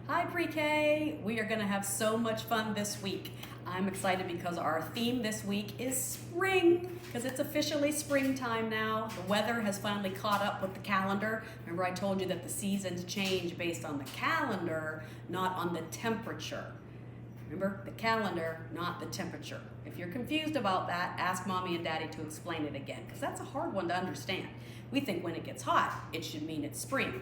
Hi pre-K! We are going to have so much fun this week. I'm excited because our theme this week is spring, because it's officially springtime now. The weather has finally caught up with the calendar. Remember I told you that the seasons change based on the calendar, not on the temperature. Remember, the calendar, not the temperature. If you're confused about that, ask Mommy and Daddy to explain it again, because that's a hard one to understand. We think when it gets hot, it should mean it's spring.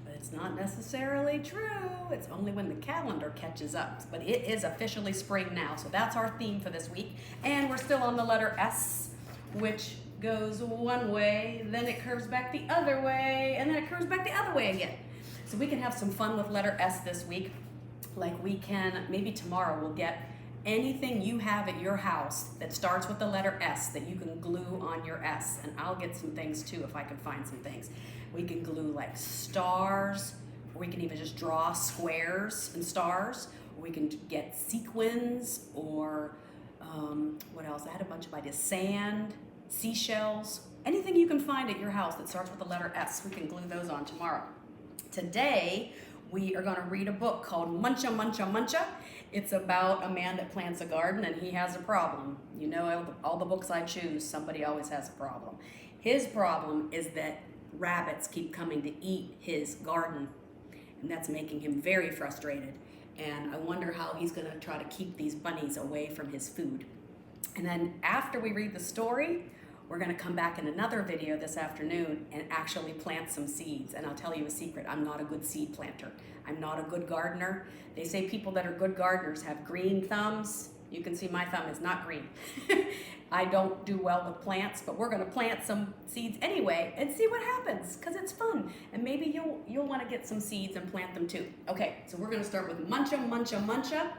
But it's not necessarily true. It's only when the calendar catches up. But it is officially spring now, so that's our theme for this week. And we're still on the letter S, which goes one way, then it curves back the other way, and then it curves back the other way again. So we can have some fun with letter S this week. Like we can, maybe tomorrow we'll get anything you have at your house that starts with the letter S that you can glue on your S. And I'll get some things too if I can find some things. We can glue like stars, or we can even just draw squares and stars, or we can get sequins, or what else? I had a bunch of ideas. Sand, seashells, anything you can find at your house that starts with the letter S, we can glue those on tomorrow. Today, we are going to read a book called Muncha, Muncha, Muncha. It's about a man that plants a garden and he has a problem. You know, all the books I choose, somebody always has a problem. His problem is that rabbits keep coming to eat his garden, and that's making him very frustrated. And I wonder how he's going to try to keep these bunnies away from his food. And then after we read the story, we're going to come back in another video this afternoon and actually plant some seeds. And I'll tell you a secret, I'm not a good seed planter. I'm not a good gardener. They say people that are good gardeners have green thumbs. You can see my thumb is not green. I don't do well with plants, but we're going to plant some seeds anyway and see what happens, because it's fun. And maybe you'll want to get some seeds and plant them too. Okay, so we're going to start with Muncha, Muncha, Muncha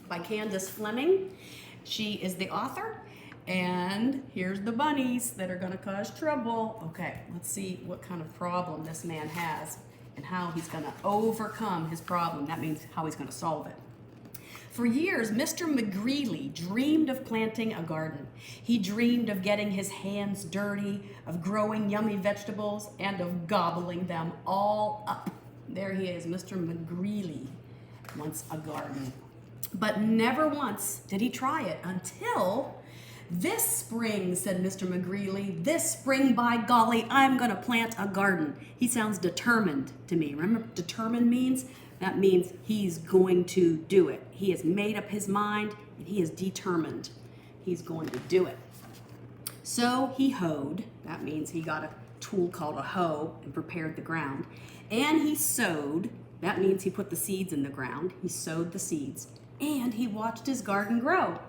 by Candace Fleming. She is the author. And here's the bunnies that are going to cause trouble. Okay, let's see what kind of problem this man has and how he's going to overcome his problem. That means how he's going to solve it. For years, Mr. McGreely dreamed of planting a garden. He dreamed of getting his hands dirty, of growing yummy vegetables, and of gobbling them all up. There he is, Mr. McGreely wants a garden. But never once did he try it until this spring, said Mr. McGreely. This spring, by golly, I'm going to plant a garden. He sounds determined to me. Remember what determined means? That means he's going to do it. He has made up his mind, and he is determined. He's going to do it. So he hoed. That means he got a tool called a hoe and prepared the ground. And he sowed. That means he put the seeds in the ground. He sowed the seeds. And he watched his garden grow.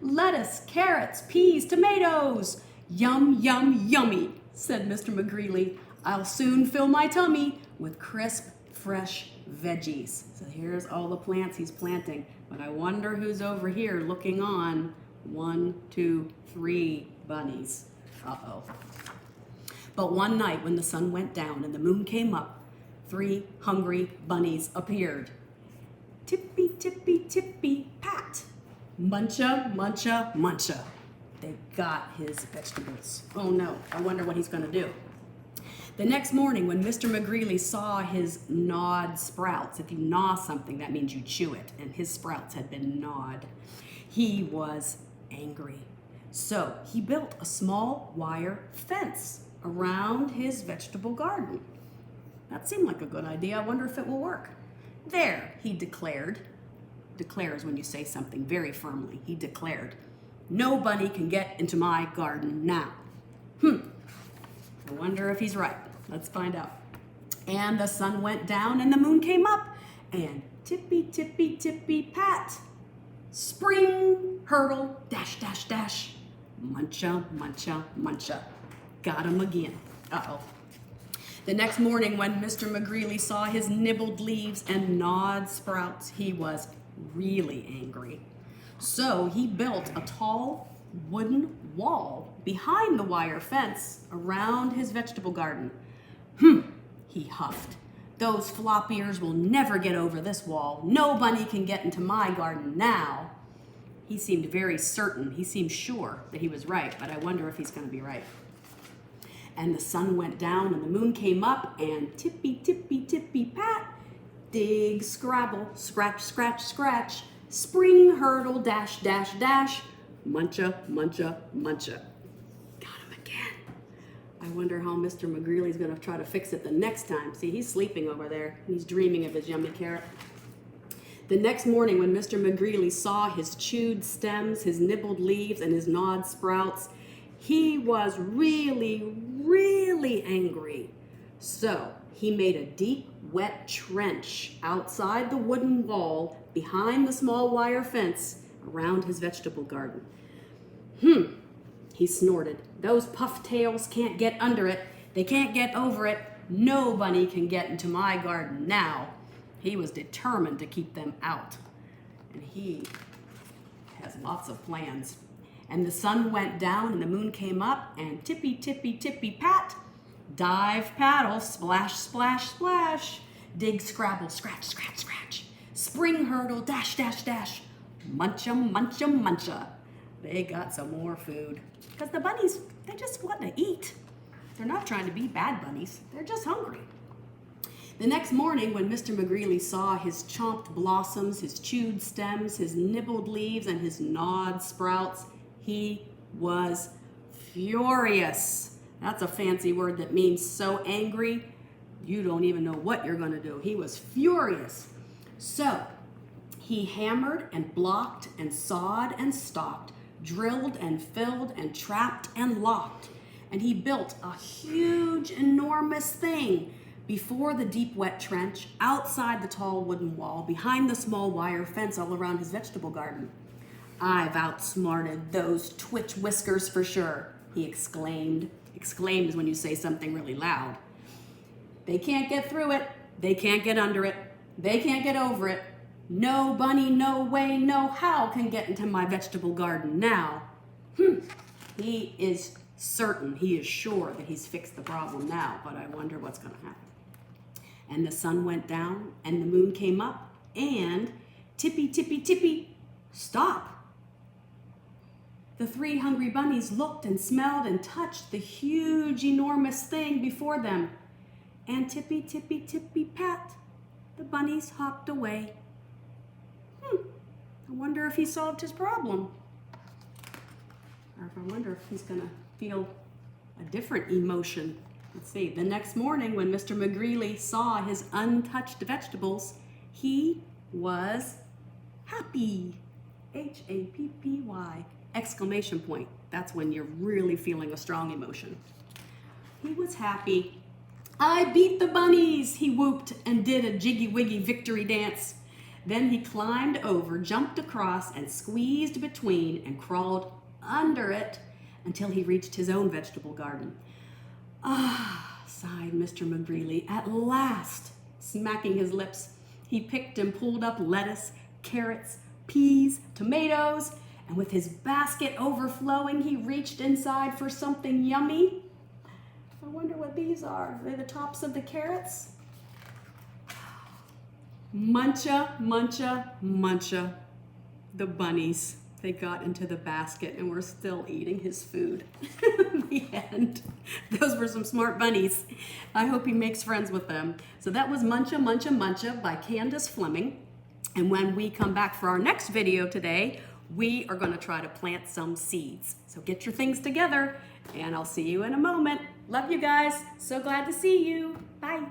Lettuce, carrots, peas, tomatoes. Yum, yum, yummy, said Mr. McGreely. I'll soon fill my tummy with crisp, fresh veggies. So here's all the plants he's planting. But I wonder who's over here looking on. 1, 2, 3 bunnies. Uh-oh. But one night when the sun went down and the moon came up, 3 hungry bunnies appeared. Tippy, tippy, tippy, pat. Muncha, muncha, muncha. They got his vegetables. Oh no, I wonder what he's going to do. The next morning when Mr. McGreely saw his gnawed sprouts, if you gnaw something, that means you chew it, and his sprouts had been gnawed, he was angry. So he built a small wire fence around his vegetable garden. That seemed like a good idea. I wonder if it will work. There, he declared. Declares when you say something very firmly. He declared, no bunny can get into my garden now. I wonder if he's right. Let's find out. And the sun went down and the moon came up, and tippy, tippy, tippy, pat. Spring, hurdle, dash, dash, dash. Muncha, muncha, muncha. Got him again. Uh-oh. The next morning when Mr. McGreely saw his nibbled leaves and gnawed sprouts, he was really angry. So he built a tall wooden wall behind the wire fence around his vegetable garden. He huffed. Those flop ears will never get over this wall. No bunny can get into my garden now. He seemed very certain. He seemed sure that he was right, but I wonder if he's going to be right. And the sun went down and the moon came up, and tippy, tippy, tippy, pat, dig, scrabble, scratch, scratch, scratch, spring, hurdle, dash, dash, dash, muncha, muncha, muncha. Got him again. I wonder how Mr. McGreely's gonna try to fix it the next time. See, he's sleeping over there. He's dreaming of his yummy carrot. The next morning when Mr. McGreely saw his chewed stems, his nibbled leaves, and his gnawed sprouts, he was really, really angry. So he made a deep, wet trench outside the wooden wall behind the small wire fence around his vegetable garden. He snorted. Those pufftails can't get under it. They can't get over it. Nobody can get into my garden now. He was determined to keep them out. And he has lots of plans. And the sun went down and the moon came up, and tippy, tippy, tippy, pat, dive, paddle, splash, splash, splash, dig, scrabble, scratch, scratch, scratch, spring, hurdle, dash, dash, dash, muncha, muncha, muncha. They got some more food. Because the bunnies, they just want to eat. They're not trying to be bad bunnies. They're just hungry. The next morning, when Mr. McGreely saw his chomped blossoms, his chewed stems, his nibbled leaves, and his gnawed sprouts, he was furious. That's a fancy word that means so angry, you don't even know what you're going to do. He was furious. So he hammered and blocked and sawed and stalked, drilled and filled and trapped and locked. And he built a huge, enormous thing before the deep, wet trench, outside the tall wooden wall, behind the small wire fence all around his vegetable garden. I've outsmarted those twitch whiskers for sure, he exclaimed. Exclaimed is when you say something really loud. They can't get through it. They can't get under it. They can't get over it. No bunny, no way, no how can get into my vegetable garden now. He is certain, he is sure that he's fixed the problem now, but I wonder what's going to happen. And the sun went down, and the moon came up, and tippy, tippy, tippy, stop. The 3 hungry bunnies looked and smelled and touched the huge, enormous thing before them. And tippy, tippy, tippy, pat, the bunnies hopped away. I wonder if he solved his problem. Or if I wonder if he's going to feel a different emotion. Let's see. The next morning, when Mr. McGreely saw his untouched vegetables, he was happy. Happy! Exclamation point. That's when you're really feeling a strong emotion. He was happy. I beat the bunnies, he whooped and did a jiggy-wiggy victory dance. Then he climbed over, jumped across, and squeezed between and crawled under it until he reached his own vegetable garden. Ah, sighed Mr. McGreely. At last, smacking his lips, he picked and pulled up lettuce, carrots, peas, tomatoes, and with his basket overflowing, he reached inside for something yummy. I wonder what these are. Are they the tops of the carrots? Muncha, muncha, muncha. The bunnies. They got into the basket and were still eating his food. The end. Those were some smart bunnies. I hope he makes friends with them. So that was Muncha, Muncha, Muncha by Candace Fleming. And when we come back for our next video today, we are going to try to plant some seeds. So get your things together, and I'll see you in a moment. Love you guys. So glad to see you. Bye.